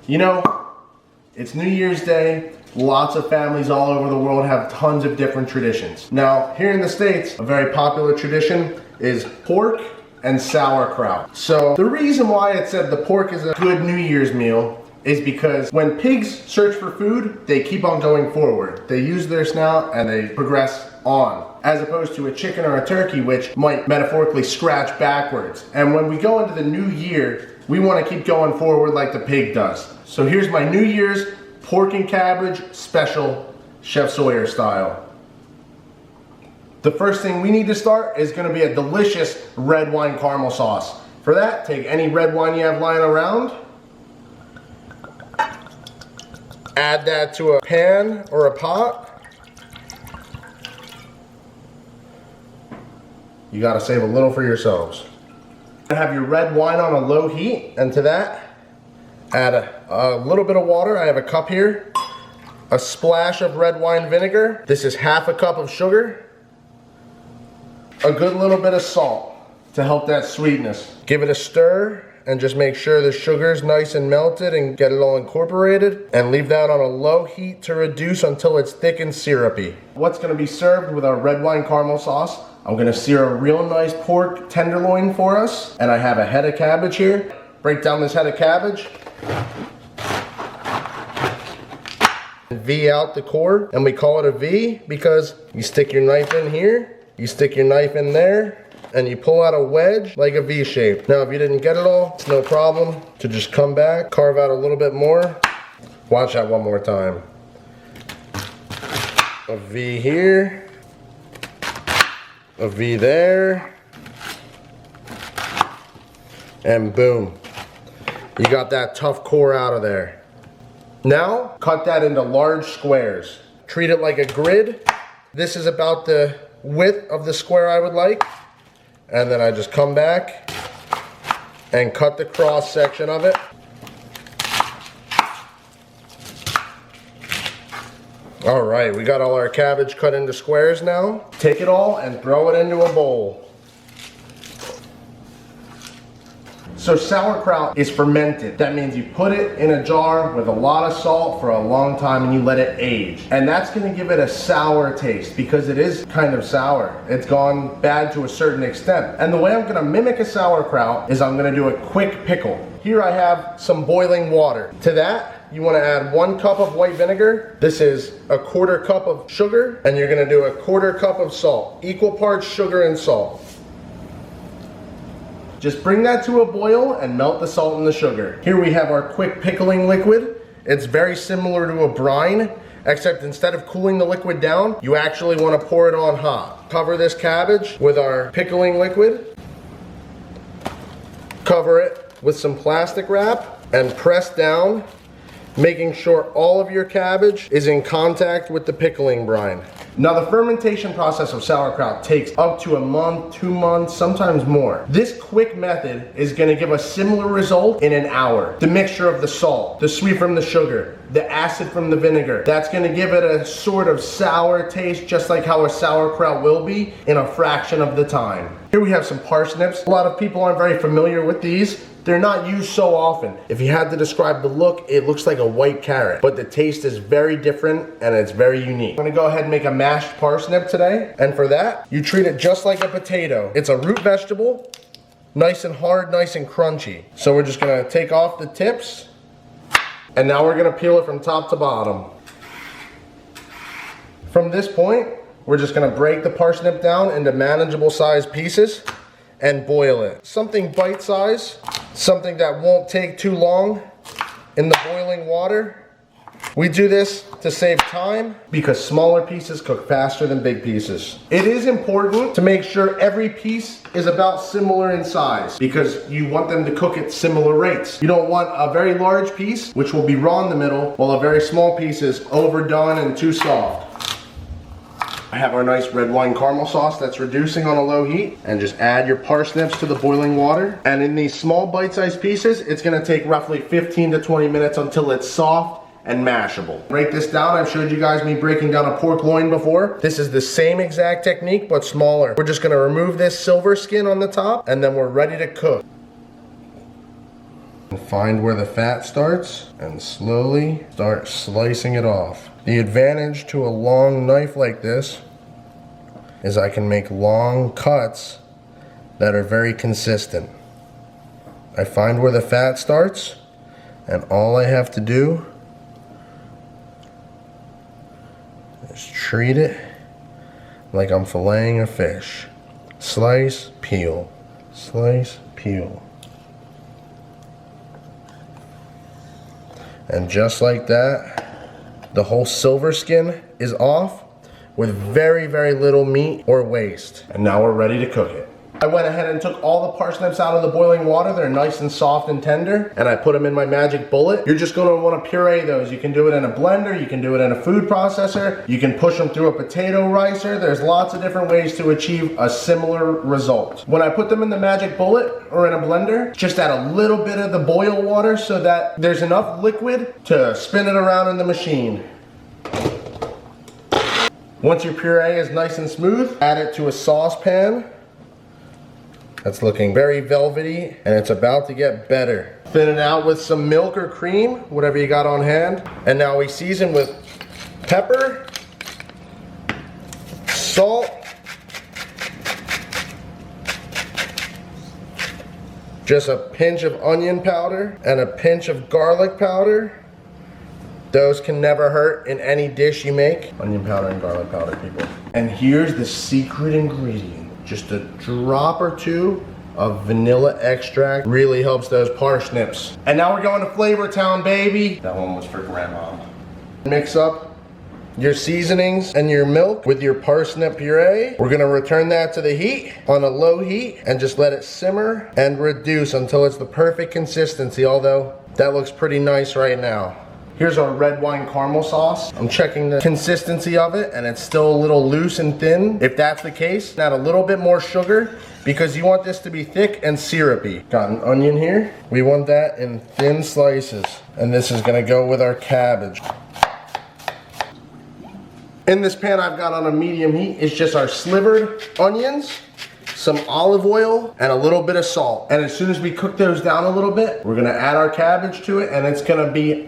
You know, it's New Year's Day. Lots of families all over the world have tons of different traditions. Now, here in the States, a very popular tradition is pork and sauerkraut. So the reason why it said the pork is a good New Year's meal is because when pigs search for food, they keep on going forward. They use their snout and they progress on, as opposed to a chicken or a turkey, which might metaphorically scratch backwards. And when we go into the new year, we want to keep going forward like the pig does. So here's my New Year's pork and cabbage special, Chef Sawyer style. The first thing we need to start is going to be a delicious red wine caramel sauce. For that, take any red wine you have lying around, add that to a pan or a pot. You got to save a little for yourselves. Have your red wine on a low heat, and to that, add a little bit of water. I have a cup here, a splash of red wine vinegar. This is half a cup of sugar, a good little bit of salt to help that sweetness. Give it a stir and just make sure the sugar's nice and melted and get it all incorporated, and leave that on a low heat to reduce until it's thick and syrupy. What's going to be served with our red wine caramel sauce? I'm going to sear a real nice pork tenderloin for us, and I have a head of cabbage here. Break down this head of cabbage. V out the core, and we call it a V because you stick your knife in here, you stick your knife in there, and you pull out a wedge like a V shape. Now if you didn't get it all, it's no problem to just come back, carve out a little bit more. Watch that one more time. A V here, a V there, and boom. You got that tough core out of there. Now, cut that into large squares. Treat it like a grid. This is about the width of the square I would like. And then I just come back and cut the cross section of it. All right, we got all our cabbage cut into squares now. Take it all and throw it into a bowl. So sauerkraut is fermented. That means you put it in a jar with a lot of salt for a long time and you let it age. And that's gonna give it a sour taste because it is kind of sour. It's gone bad to a certain extent. And the way I'm gonna mimic a sauerkraut is I'm gonna do a quick pickle. Here I have some boiling water. To that, you wanna add 1 cup of white vinegar. This is a 1/4 cup of sugar, and you're gonna do a 1/4 cup of salt. Equal parts sugar and salt. Just bring that to a boil and melt the salt and the sugar. Here we have our quick pickling liquid. It's very similar to a brine, except instead of cooling the liquid down, you actually want to pour it on hot. Cover this cabbage with our pickling liquid. Cover it with some plastic wrap and press down, making sure all of your cabbage is in contact with the pickling brine. Now the fermentation process of sauerkraut takes up to a month, 2 months, sometimes more. This quick method is going to give a similar result in an hour. The mixture of the salt, the sweet from the sugar, the acid from the vinegar, that's going to give it a sort of sour taste, just like how a sauerkraut will be, in a fraction of the time. Here we have some parsnips. A lot of people aren't very familiar with these. They're not used so often. If you had to describe the look, it looks like a white carrot, but the taste is very different and it's very unique. I'm gonna go ahead and make a mashed parsnip today, and for that, you treat it just like a potato. It's a root vegetable, nice and hard, nice and crunchy. So we're just gonna take off the tips, and now we're gonna peel it from top to bottom. From this point, we're just gonna break the parsnip down into manageable sized pieces and boil it. Something bite size, something that won't take too long in the boiling water. We do this to save time because smaller pieces cook faster than big pieces. It is important to make sure every piece is about similar in size because you want them to cook at similar rates. You don't want a very large piece, which will be raw in the middle, while a very small piece is overdone and too soft. I have our nice red wine caramel sauce that's reducing on a low heat, and just add your parsnips to the boiling water. And in these small bite-sized pieces, it's gonna take roughly 15 to 20 minutes until it's soft and mashable. Break this down. I've showed you guys me breaking down a pork loin before. This is the same exact technique, but smaller. We're just gonna remove this silver skin on the top, and then we're ready to cook. And find where the fat starts and slowly start slicing it off. The advantage to a long knife like this is I can make long cuts that are very consistent. I find where the fat starts, and all I have to do is treat it like I'm filleting a fish. Slice, peel, slice, peel. And just like that, the whole silver skin is off with very, very little meat or waste. And now we're ready to cook it. I went ahead and took all the parsnips out of the boiling water. They're nice and soft and tender, and I put them in my magic bullet. You're just gonna wanna puree those. You can do it in a blender, you can do it in a food processor, you can push them through a potato ricer. There's lots of different ways to achieve a similar result. When I put them in the magic bullet or in a blender, just add a little bit of the boil water so that there's enough liquid to spin it around in the machine. Once your puree is nice and smooth, add it to a saucepan. That's looking very velvety, and it's about to get better. Thin it out with some milk or cream, whatever you got on hand. And now we season with pepper, salt, just a pinch of onion powder, and a pinch of garlic powder. Those can never hurt in any dish you make. Onion powder and garlic powder, people. And here's the secret ingredient. Just a drop or two of vanilla extract. Really helps those parsnips. And now we're going to Flavor Town, baby. That one was for Grandma. Mix up your seasonings and your milk with your parsnip puree. We're gonna return that to the heat on a low heat and just let it simmer and reduce until it's the perfect consistency, although that looks pretty nice right now. Here's our red wine caramel sauce. I'm checking the consistency of it, and it's still a little loose and thin. If that's the case, add a little bit more sugar because you want this to be thick and syrupy. Got an onion here. We want that in thin slices. And this is gonna go with our cabbage. In this pan I've got on a medium heat is just our slivered onions, some olive oil, and a little bit of salt. And as soon as we cook those down a little bit, we're gonna add our cabbage to it, and it's gonna be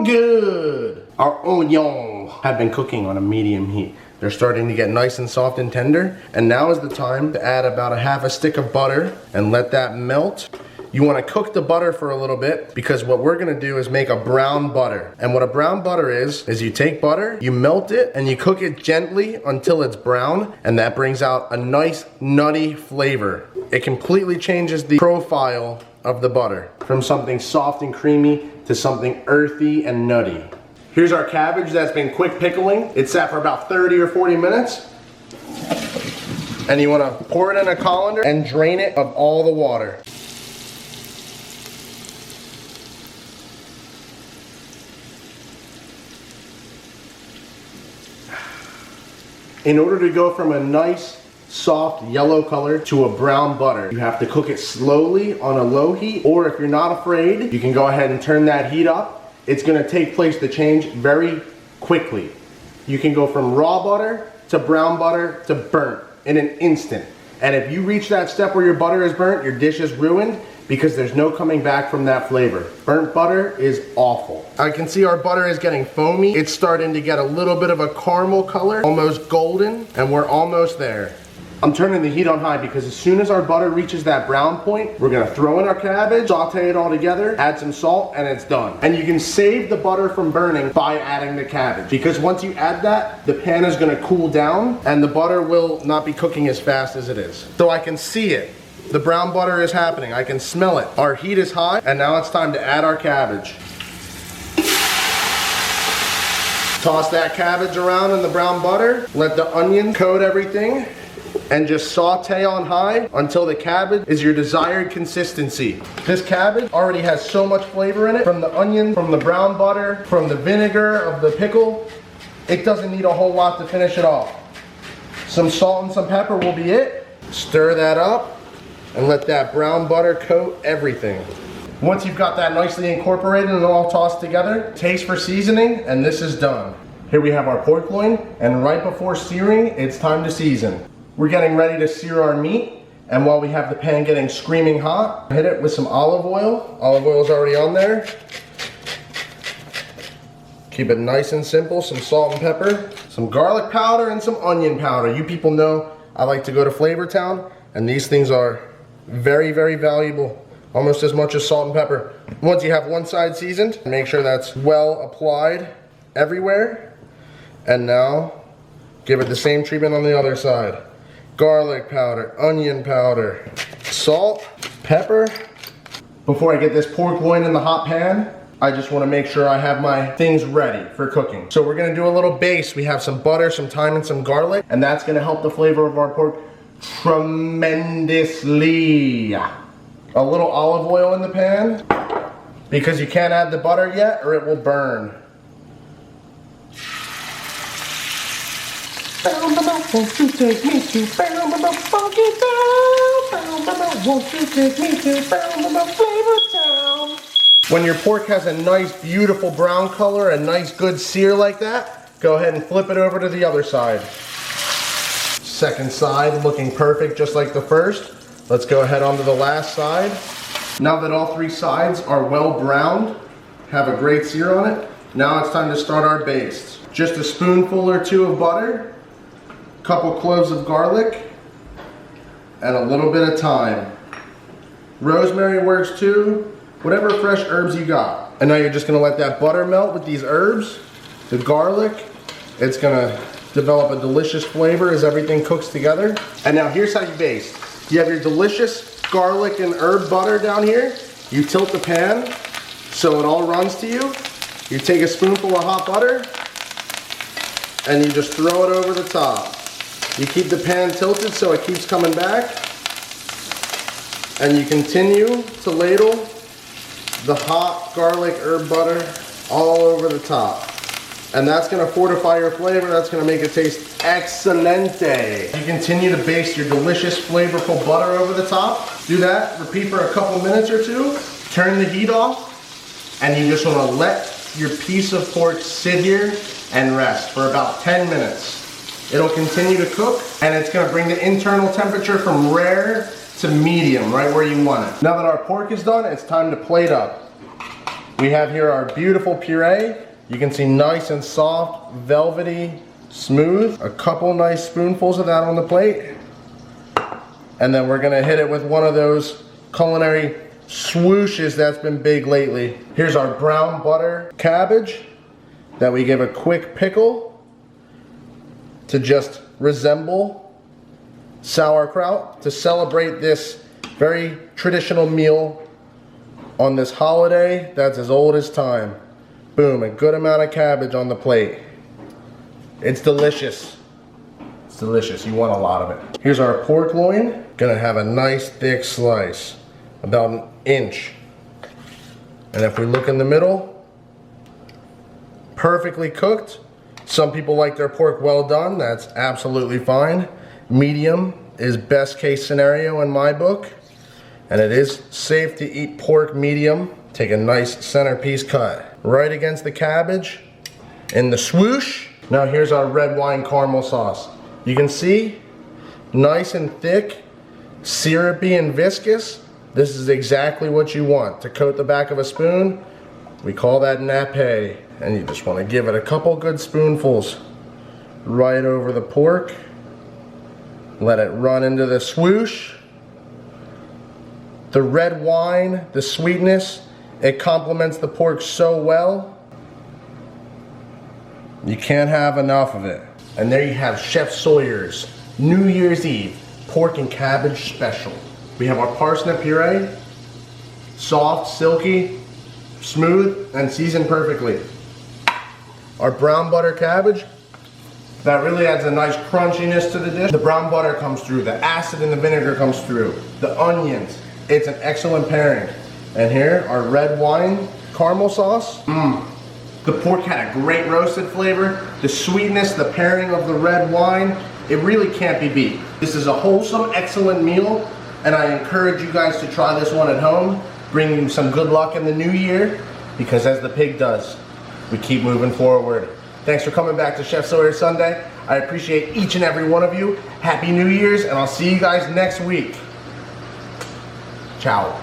good. Our onions have been cooking on a medium heat. They're starting to get nice and soft and tender, and now is the time to add about a half a stick of butter and let that melt. You want to cook the butter for a little bit because what we're going to do is make a brown butter. And what a brown butter is you take butter, you melt it, and you cook it gently until it's brown, and that brings out a nice nutty flavor. It completely changes the profile of the butter from something soft and creamy to something earthy and nutty. Here's our cabbage that's been quick pickling. It sat for about 30 or 40 minutes. And you want to pour it in a colander and drain it of all the water. In order to go from a nice, soft yellow color to a brown butter, you have to cook it slowly on a low heat, or if you're not afraid, you can go ahead and turn that heat up. It's gonna take place the change very quickly. You can go from raw butter to brown butter to burnt in an instant. And if you reach that step where your butter is burnt, your dish is ruined because there's no coming back from that flavor. Burnt butter is awful. I can see our butter is getting foamy. It's starting to get a little bit of a caramel color, almost golden, and we're almost there. I'm turning the heat on high because as soon as our butter reaches that brown point, we're gonna throw in our cabbage, saute it all together, add some salt, and it's done. And you can save the butter from burning by adding the cabbage, because once you add that, the pan is gonna cool down and the butter will not be cooking as fast as it is. So I can see it. The brown butter is happening. I can smell it. Our heat is high, and now it's time to add our cabbage. Toss that cabbage around in the brown butter. Let the onion coat everything, and just saute on high until the cabbage is your desired consistency. This cabbage already has so much flavor in it, from the onion, from the brown butter, from the vinegar of the pickle. It doesn't need a whole lot to finish it off. Some salt and some pepper will be it. Stir that up and let that brown butter coat everything. Once you've got that nicely incorporated and all tossed together, taste for seasoning, and this is done. Here we have our pork loin, and right before searing, it's time to season. We're getting ready to sear our meat. And while we have the pan getting screaming hot, hit it with some olive oil. Olive oil is already on there. Keep it nice and simple. Some salt and pepper, some garlic powder, and some onion powder. You people know I like to go to Flavor Town, and these things are very, very valuable. Almost as much as salt and pepper. Once you have one side seasoned, make sure that's well applied everywhere. And now, give it the same treatment on the other side. Garlic powder, onion powder, salt, pepper. Before I get this pork loin in the hot pan, I just want to make sure I have my things ready for cooking. So we're going to do a little base. We have some butter, some thyme, and some garlic, and that's going to help the flavor of our pork tremendously. A little olive oil in the pan, because you can't add the butter yet or it will burn. Won't you take me to Funky Town? Won't you take me to Flavor Town? When your pork has a nice, beautiful brown color, a nice, good sear like that, go ahead and flip it over to the other side. Second side looking perfect, just like the first. Let's go ahead onto the last side. Now that all three sides are well browned, have a great sear on it, now it's time to start our base. Just a spoonful or two of butter, a couple cloves of garlic, and a little bit of thyme. Rosemary works too, whatever fresh herbs you got. And now you're just gonna let that butter melt with these herbs, the garlic. It's gonna develop a delicious flavor as everything cooks together. And now here's how you baste. You have your delicious garlic and herb butter down here. You tilt the pan so it all runs to you. You take a spoonful of hot butter and you just throw it over the top. You keep the pan tilted so it keeps coming back. And you continue to ladle the hot garlic herb butter all over the top. And that's gonna fortify your flavor. That's gonna make it taste excelente. You continue to baste your delicious, flavorful butter over the top. Do that, repeat for a couple minutes or two. Turn the heat off, and you just wanna let your piece of pork sit here and rest for about 10 minutes. It'll continue to cook, and it's gonna bring the internal temperature from rare to medium, right where you want it. Now that our pork is done, it's time to plate up. We have here our beautiful puree. You can see nice and soft, velvety, smooth. A couple nice spoonfuls of that on the plate. And then we're gonna hit it with one of those culinary swooshes that's been big lately. Here's our brown butter cabbage that we give a quick pickle to just resemble sauerkraut to celebrate this very traditional meal on this holiday that's as old as time. Boom, a good amount of cabbage on the plate. It's delicious. It's delicious, you want a lot of it. Here's our pork loin. Gonna have a nice thick slice, about an inch. And if we look in the middle, perfectly cooked. Some people like their pork well done, that's absolutely fine. Medium is best case scenario in my book. And it is safe to eat pork medium. Take a nice centerpiece cut right against the cabbage in the swoosh. Now here's our red wine caramel sauce. You can see, nice and thick, syrupy and viscous. This is exactly what you want to coat the back of a spoon. We call that nappe. And you just want to give it a couple good spoonfuls right over the pork. Let it run into the swoosh. The red wine, the sweetness, it complements the pork so well. You can't have enough of it. And there you have Chef Sawyer's New Year's Eve pork and cabbage special. We have our parsnip puree, soft, silky, smooth, and seasoned perfectly. Our brown butter cabbage, that really adds a nice crunchiness to the dish. The brown butter comes through, the acid and the vinegar comes through, the onions. It's an excellent pairing. And here, our red wine caramel sauce. The pork had a great roasted flavor. The sweetness, the pairing of the red wine, it really can't be beat. This is a wholesome, excellent meal, and I encourage you guys to try this one at home. Bring you some good luck in the new year, because as the pig does, we keep moving forward. Thanks for coming back to Chef Sawyer Sunday. I appreciate each and every one of you. Happy New Year's, and I'll see you guys next week. Ciao.